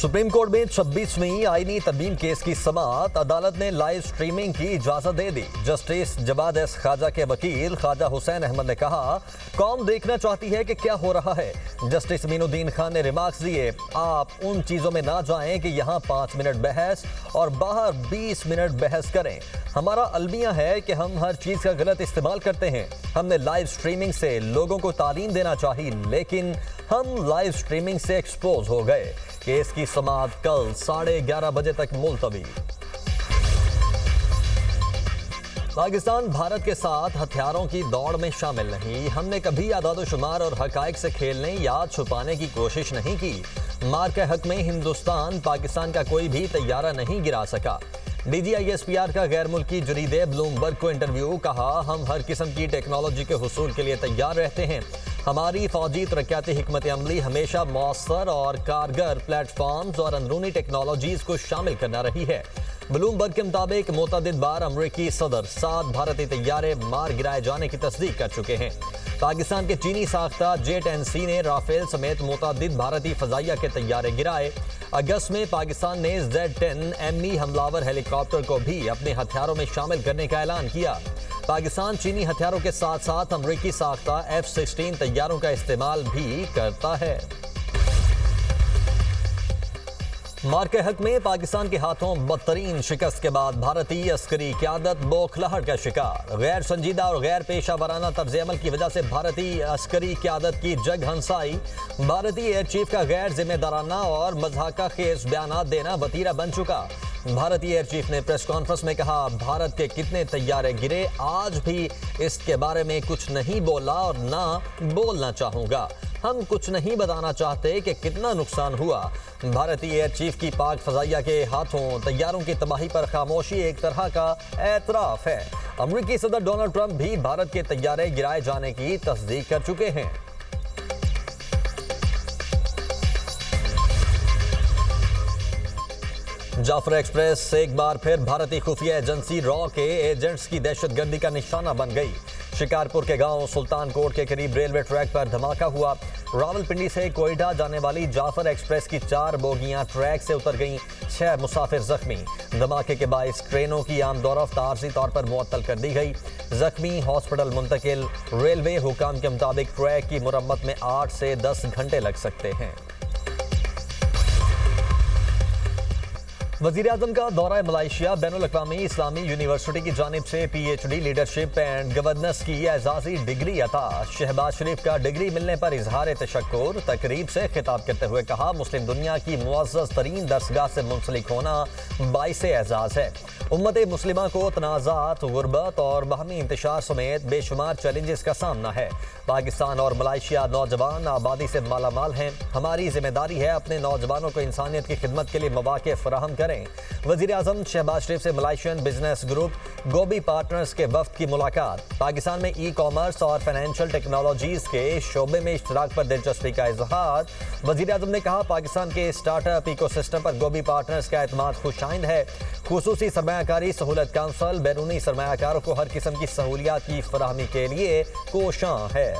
Supreme court में 26वीं आईनी तरमीम केस की समाअत अदालत ने लाइव स्ट्रीमिंग की इजाजत दे दी। जस्टिस जवाद एस खाजा के वकील ख्वाजा हुसैन अहमद ने कहा, कौम देखना चाहती है कि क्या हो रहा है। जस्टिस मीनुद्दीन खान ने रिमार्क्स दिए, आप उन चीजों में ना जाएं कि यहाँ 5 मिनट बहस और बाहर 20 मिनट बहस करें। हमारा अलमिया है कि हम हर चीज का गलत इस्तेमाल करते हैं। हमने लाइव स्ट्रीमिंग से लोगों को तालीम देना चाहिए, लेकिन हम लाइव स्ट्रीमिंग से एक्सपोज हो गए। केस की समाअत कल 11:30 बजे तक मुलतवी। पाकिस्तान भारत के साथ हथियारों की दौड़ में शामिल नहीं। हमने कभी आदादोशुमार और हकाइक से खेलने या छुपाने की कोशिश नहीं की। मार के हक में हिंदुस्तान पाकिस्तान का कोई भी तैयारा नहीं गिरा सका। DGISPR का गैर मुल्की जरीदे ब्लूमबर्ग को इंटरव्यू। कहा, हम हर किस्म की टेक्नोलॉजी के हुसूल के लिए तैयार रहते हैं। हमारी फौजी तरक्याती हिकमत अमली हमेशा मौसर और कारगर प्लेटफॉर्म्स और अंदरूनी टेक्नोलॉजीज को शामिल करना रही है। ब्लूमबर्ग के मुताबिक मुतअद्दिद बार अमरीकी सदर 7 भारतीय तैयारे मार गिराए जाने की तस्दीक कर चुके हैं। पाकिस्तान के चीनी साख्ता जेट-10C ने राफेल समेत मुतअद्दिद भारतीय फजाइया के तैयारे गिराए। अगस्त में पाकिस्तान ने Z-10 ME हमलावर हेलीकॉप्टर को भी अपने हथियारों में शामिल करने का ऐलान किया। पाकिस्तान चीनी हथियारों के साथ साथ अमरीकी साख्ता F-16 तैयारों का इस्तेमाल भी करता है। मार के हक में पाकिस्तान के हाथों बदतरीन शिकस्त के बाद भारतीय अस्करी क़यादत बौखलाहट का शिकार। गैर संजीदा और गैर पेशा वराना तर्ज अमल की वजह से भारतीय अस्करी क़यादत की जग हंसाई। भारतीय एयर चीफ का गैर जिम्मेदाराना और मज़ाक़ा खेज बयान देना वतीरा बन चुका। भारतीय एयर चीफ ने प्रेस कॉन्फ्रेंस में कहा, भारत के कितने तैयारे गिरे आज भी इसके बारे में कुछ नहीं बोला और ना बोलना चाहूँगा। हम कुछ नहीं बताना चाहते कि कितना नुकसान हुआ। भारतीय एयर चीफ की पाक फजाइया के हाथों तैयारों की तबाही पर खामोशी एक तरह का एतराफ है। अमेरिकी सदर डोनाल्ड ट्रंप भी भारत के तैयारे गिराए जाने की तस्दीक कर चुके हैं। जाफर एक्सप्रेस एक बार फिर भारतीय खुफिया एजेंसी रॉ के एजेंट्स की दहशतगर्दी का निशाना बन गई। शिकारपुर के गांव सुल्तान कोट के करीब रेलवे ट्रैक पर धमाका हुआ। रावलपिंडी से कोयटा जाने वाली जाफर एक्सप्रेस की 4 बोगियां ट्रैक से उतर गईं। 6 मुसाफिर जख्मी। धमाके के बायस ट्रेनों की आमदोरफ्त आर्जी तौर पर मुअत्तल कर दी गई। जख्मी हॉस्पिटल मुंतकिल। रेलवे हुकाम के मुताबिक ट्रैक की मुरम्मत में 8 से 10 घंटे लग सकते हैं। वज़ीर-ए-आज़म का दौरा मलाइशिया। बैनुल-अक़वामी इस्लामी यूनिवर्सिटी की जानिब से PhD लीडरशिप एंड गवर्नेंस की एजाज़ी डिग्री अता। शहबाज शरीफ का डिग्री मिलने पर इजहार तशक्कुर। तकरीब से खिताब करते हुए कहा, मुस्लिम दुनिया की मुअज़्ज़ज़ तरीन दरसगाह से मुंसलिक होना बाइस एजाज़ है। उम्मत मुस्लिमा को तनाज़ात, गुर्बत और बाहमी इंतशार समेत बेशुमार चैलेंजेस का सामना है। पाकिस्तान और मलाइशिया नौजवान आबादी से मालामाल हैं। हमारी जिम्मेदारी है अपने नौजवानों को इंसानियत की खिदमत के लिए मौक़े फराहम करें। वज़ीर-ए-आज़म शहबाज शरीफ से मलाइशियन बिजनेस ग्रुप गोबी पार्टनर्स के वफ्द की मुलाकात। पाकिस्तान में ई-कॉमर्स और फाइनेंशियल टेक्नोलॉजीज के शोबे में इश्तराक पर दिलचस्पी का इजहार। वज़ीर-ए-आज़म ने कहा, पाकिस्तान के स्टार्टअप इकोसिस्टम पर गोबी पार्टनर्स का एतमाद खुशाइंद है। खुसूसी सरमायाकारी सहूलत काउंसिल बैरूनी सरमायाकारों को हर किस्म की सहूलियात की फराहमी के लिए कोशां है।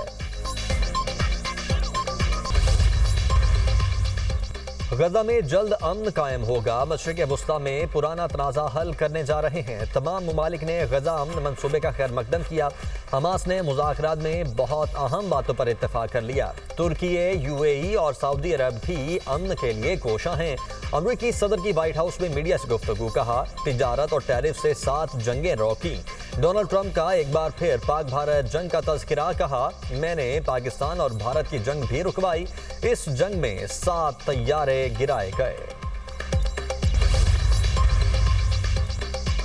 गजा में जल्द अमन कायम होगा। मशरिक़ वुस्ता में पुराना तनाज़ा हल करने जा रहे हैं। तमाम ममालिक ने गजा अमन मंसूबे का खैर मकदम किया। हमास ने मुज़ाकरात में बहुत अहम बातों पर इत्तफाक कर लिया। तुर्की, UAE और सऊदी अरब भी अमन के लिए कोशां हैं। अमरीकी सदर की व्हाइट हाउस में मीडिया से गुफ्तगू। कहा, तिजारत और टैरिफ से 7 जंगें रोकी। डोनाल्ड ट्रंप का एक बार फिर पाक भारत जंग का तज़किरा। कहा, मैंने पाकिस्तान और भारत की जंग भी रुकवाई। इस जंग में 7 तैयारे गिराए गए।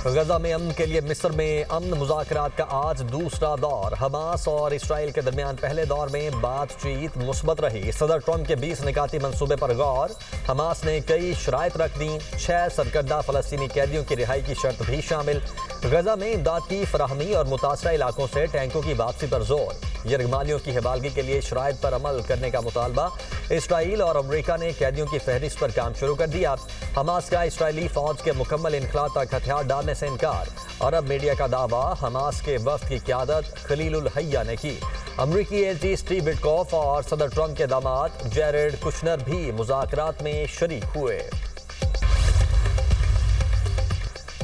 गजा में अमन के लिए मिस्र में अमन मुज़ाकरात का आज दूसरा दौर। हमास और इसराइल के दरमियान पहले दौर में बातचीत मुस्बत रही। सदर ट्रंप के 20 निकाती मंसूबे पर गौर। हमास ने कई शराइत रख दी। 6 सरकर्दा फ़लस्तीनी कैदियों की रिहाई की शर्त भी शामिल। गजा में इमदाद की फराहमी और मुतासरा इलाकों से टैंकों की वापसी पर जोर। यरगमालियों की हवालगी के लिए शराइत पर अमल करने का मुतालबा। इसराइल और अमेरिका ने कैदियों की फहरिस्त पर काम शुरू कर दिया। हमास का इसराइली फौज के मुकम्मल इनखला तक हथियार डालने से इनकार। अरब मीडिया का दावा, हमास के वफ्द की क़यादत खलीलुल हय्या ने की। अमरीकी एजी स्टीव विटकॉफ और सदर ट्रंप के दामाद जेरेड कुशनर भी मुज़ाकरात में शरीक हुए।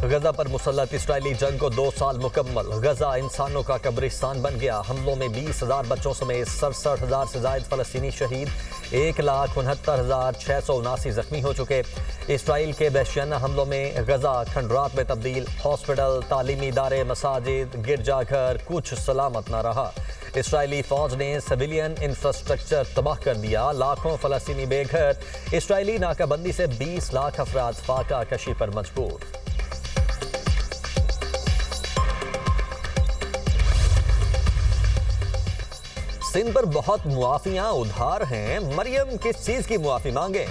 गजा पर मुसल्लत इसराइली जंग को 2 साल मुकम्मल। गजा इंसानों का कब्रिस्तान बन गया। हमलों में 20,000 बच्चों समेत 67,000 से ज्यादा फलस्तीनी शहीद, 1,69,679 जख्मी हो चुके। इसराइल के वहशियाना हमलों में गजा खंडरात में तब्दील। हॉस्पिटल, तालीमी इदारे, मसाजिद, गिरजाघर कुछ सलामत न रहा। इसराइली फौज ने सिविलियन इंफ्रास्ट्रक्चर तबाह कर दिया। लाखों फलस्तीनी बेघर। इसराइली नाकाबंदी से 20 लाख अफराद फाका कशी पर मजबूर। सिंध पर बहुत मुआफियां उधार हैं। मरियम किस चीज की मुआफी मांगे?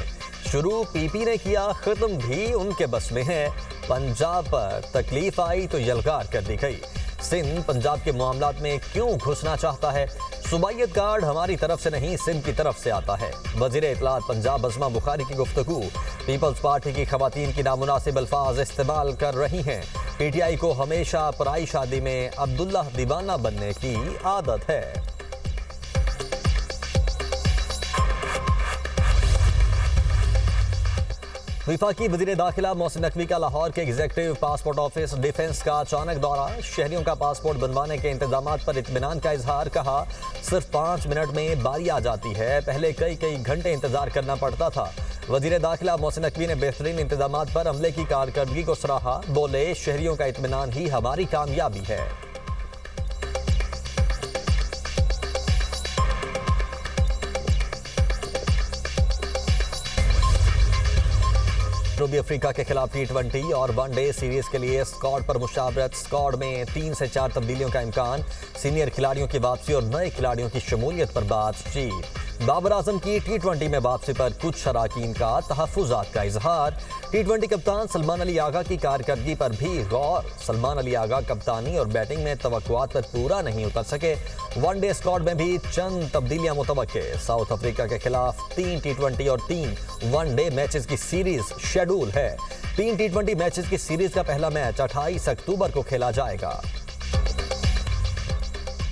शुरू पीपी ने किया, खत्म भी उनके बस में है। पंजाब पर तकलीफ आई तो यलगार कर दी गई। सिंध पंजाब के मामलात में क्यों घुसना चाहता है? सुबाइयत कार्ड हमारी तरफ से नहीं, सिंध की तरफ से आता है। वज़ीर इत्तलात पंजाब अज़मा बुखारी की गुफ्तगू। पीपल्स पार्टी की खवातीन की नामुनासिब अल्फाज इस्तेमाल कर रही हैं। पीटीआई को हमेशा पराई शादी में अब्दुल्ला दीवाना बनने की आदत है। वफाकी वज़ीर दाखिला मोहसिन नकवी का लाहौर के एग्जीक्यूटिव पासपोर्ट ऑफिस डिफेंस का अचानक दौरा। शहरियों का पासपोर्ट बनवाने के इंतजामात पर इत्मीनान का इजहार। कहा, सिर्फ 5 मिनट में बारी आ जाती है, पहले कई घंटे इंतजार करना पड़ता था। वज़ीर दाखिला मोहसिन नकवी ने बेहतरीन इंतजामात पर अमले की कारकर्दगी को सराहा। बोले, शहरियों का इत्मीनान ही हमारी कामयाबी है। जनूबी अफ्रीका के खिलाफ T20 और वनडे सीरीज के लिए स्क्वाड पर मुशावरत। स्क्वाड में 3 से 4 तब्दीलियों का इम्कान। सीनियर खिलाड़ियों की वापसी और नए खिलाड़ियों की शमूलियत पर बातचीत। बाबर आजम की T20 में वापसी पर कुछ शराकीन का तहफ़्फ़ुज़ात का इजहार। T20 कप्तान सलमान अली आगा की कारकर्दगी पर भी गौर। सलमान अली आगा कप्तानी और बैटिंग में तवक्कुआत पर पूरा नहीं उतर सके। वनडे स्क्वाड में भी चंद तब्दीलियां मुतवक्के। साउथ अफ्रीका के खिलाफ 3 T20 और 3 वनडे मैचेस की सीरीज शेड्यूल है। 3 T20 मैचेस की सीरीज का पहला मैच 28 अक्टूबर को खेला जाएगा।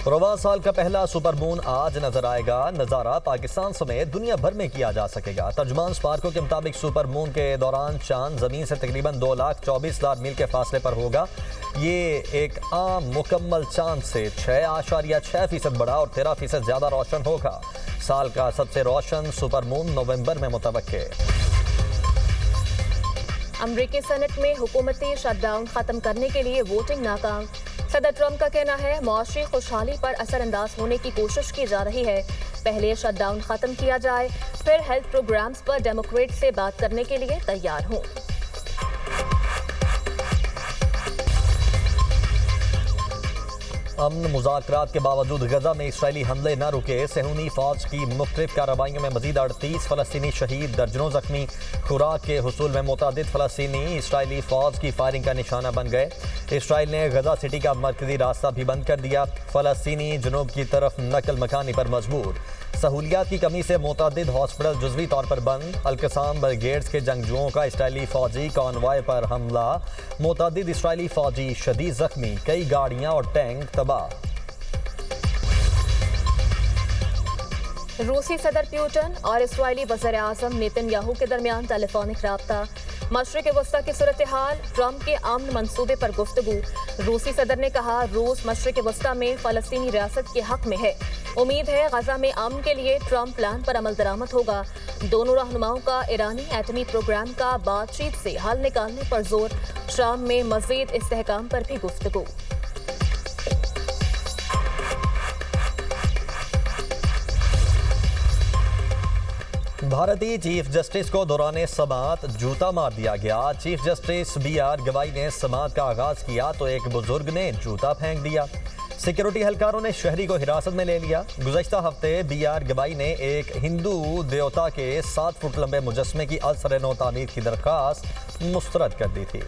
रवा साल का पहला सुपर मून आज नजर आएगा। नजारा पाकिस्तान समेत दुनिया भर में किया जा सकेगा। तर्जुमान स्पार्को के मुताबिक सुपर मून के दौरान चांद जमीन से तकरीबन 2,24,000 मील के फासले पर होगा। ये एक आम मुकम्मल चांद से 6.6% बड़ा और 13% ज्यादा रोशन होगा। साल का सबसे रोशन सुपर मून नवंबर में मुतवक्के। अमरीकी सेनेट में हुकूमती शटडाउन खत्म करने के लिए वोटिंग नाकाम। सदर ट्रंप का कहना है, मौशी खुशहाली पर असरअंदाज होने की कोशिश की जा रही है। पहले शटडाउन खत्म किया जाए, फिर हेल्थ प्रोग्राम्स पर डेमोक्रेट से बात करने के लिए तैयार हूं। अमन मुज़ाकरात के बावजूद गजा में इसराइली हमले न रुके। सेहूनी फौज की मुख्तलिफ कार्रवाइयों में मजीद 38 फलस्तीनी शहीद, दर्जनों जख्मी। खुराक के हुसूल में मुतअद्दिद फलस्तीनी इसराइली फौज की फायरिंग का निशाना बन गए। इसराइल ने गजा सिटी का मरकजी रास्ता भी बंद कर दिया। फलस्तीनी जुनूब की तरफ नकल मकानी पर मजबूर। सहूलियात की कमी से मुतअद्दिद हॉस्पिटल जुज़वी तौर पर बंद। अल-कसाम ब्रिगेड्स के जंगजुओं का इसराइली फौजी कॉन्वॉय पर हमला। मुतअद्दिद इसराइली फौजी शदीद जख्मी, कई गाड़ियां और टैंक तबाह। रूसी सदर पुतिन और इसराइली वज़ीर-ए-आज़म नेतन्याहू के दरमियान टेलीफोनिक राब्ता। मशरिक़ वस्ता की सूरत हाल, ट्रंप के अमन मंसूबे पर गुफ्तगू। रूसी सदर ने कहा, रूस मशरिक़ वस्ता में फ़लस्तीनी रियासत के हक में है। उम्मीद है गजा में अमन के लिए ट्रंप प्लान पर अमल दरामद होगा। दोनों रहनुमाओं का ईरानी एटमी प्रोग्राम का बातचीत से हल निकालने पर जोर। शाम में मज़ीद इस्तेहकाम पर भी गुफ्तगू। भारतीय चीफ जस्टिस को दौरान समात जूता मार दिया गया। चीफ जस्टिस BR गवाई ने समात का आगाज किया तो एक बुजुर्ग ने जूता फेंक दिया। सिक्योरिटी एहलकारों ने शहरी को हिरासत में ले लिया। गुज़श्ता हफ्ते BR गवाई ने एक हिंदू देवता के 7 फुट लंबे मुजस्मे की असर नौ तामीर की दरख्वास्त मुस्तरद कर दी थी।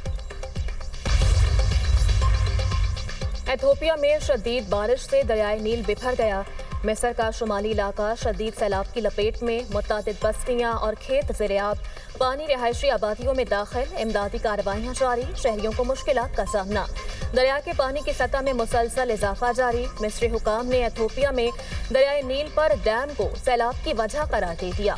एथोपिया में शदीद बारिश से दरियाए नील बिखर गया। मिस्र का शुमाली इलाका शदीद सैलाब की लपेट में, मुतअद्दिद बस्तियां और खेत ज़ेर-ए-आब, पानी रिहायशी आबादियों में दाखिल, इमदादी कार्रवाइयां जारी, शहरियों को मुश्किलात का सामना। दरिया के पानी की सतह में मुसलसल इजाफा जारी। मिस्री हुकाम ने एथोपिया में दरियाए नील पर डैम को सैलाब की वजह करार दे दिया।